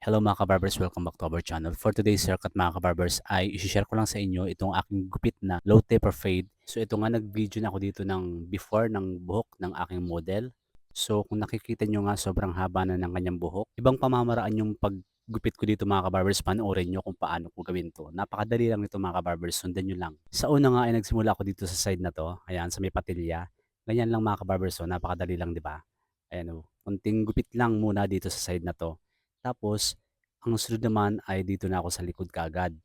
Hello mga kabarbers, welcome back to our channel. For today's haircut mga kabarbers ay isi-share ko lang sa inyo itong aking gupit na low taper fade. So ito nga nag-video na ako dito ng before ng buhok ng aking model. So kung nakikita nyo nga sobrang haba na ng kanyang buhok. Ibang pamamaraan yung paggupit ko dito mga kabarbers, panoorin nyo kung paano ko gawin to. Napakadali lang ito mga kabarbers, sundan nyo lang. Sa una nga ay nagsimula ako dito sa side na to, ayan sa may patilya. Ganyan lang mga kabarbers, so napakadali lang di ba? Ayan o, kunting gupit lang muna dito sa side na to. Tapos, ang sunod naman ay dito na ako sa likod kaagad.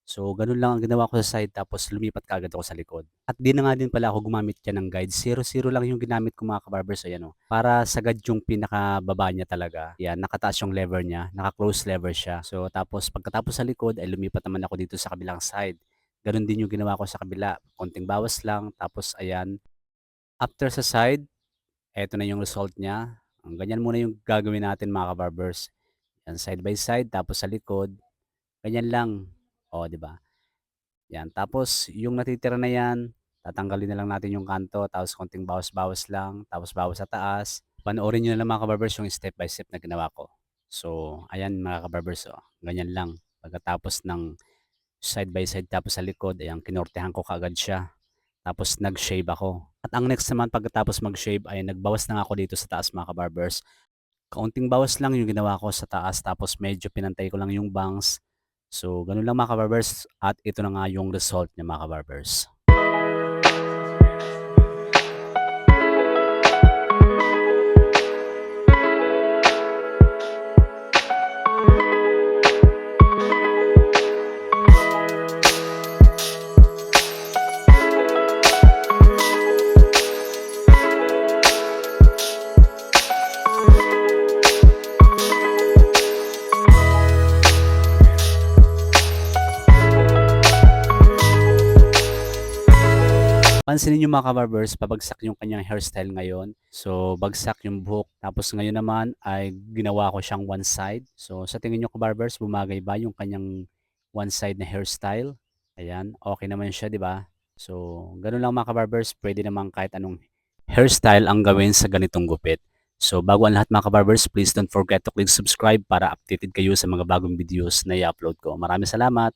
So, ganun lang ang ginawa ko sa side tapos lumipat kaagad ako sa likod. At di na nga din pala ako gumamit dyan ng guide. 0-0 lang yung ginamit ko mga kabarbers. Ayan o. Para sagad yung pinakababa niya talaga. Yan, nakataas yung lever niya. Naka-close lever siya. So, tapos pagkatapos sa likod ay lumipat naman ako dito sa kabilang side. Ganun din yung ginawa ko sa kabila. Konting bawas lang. Tapos, ayan. After sa side, eto na yung result niya. Ang ganyan muna yung gagawin natin mga kabarbers. Yan, side by side, tapos sa likod, ganyan lang. O, 'di ba? Yan, tapos yung natitira na yan, tatanggalin na lang natin yung kanto, tapos konting bawas-bawas lang, tapos bawas sa taas. Panoorin niyo na lang mga kabarbers yung step by step na ginawa ko. So, ayan mga kabarbers, oh, ganyan lang. Pagkatapos ng side by side tapos sa likod, ayan, kinortehan ko kaagad siya. Tapos nag-shave ako. At ang next naman pagkatapos mag-shave ay nagbawas na nga ako dito sa taas mga kabarbers. Kaunting bawas lang yung ginawa ko sa taas tapos medyo pinantay ko lang yung bangs. So, ganun lang mga kabarbers at ito na nga yung result niya mga kabarbers. Pansinin niyo mga kabarbers, pabagsak yung kanyang hairstyle ngayon. So, bagsak yung buhok. Tapos ngayon naman ay ginawa ko siyang one side. So, sa tingin niyo kabarbers, bumagay ba yung kanyang one side na hairstyle? Ayan, okay naman siya, di ba? So, ganun lang mga kabarbers, pwede naman kahit anong hairstyle ang gawin sa ganitong gupit. So, bago ang lahat mga kabarbers, please don't forget to click subscribe para updated kayo sa mga bagong videos na i-upload ko. Maraming salamat!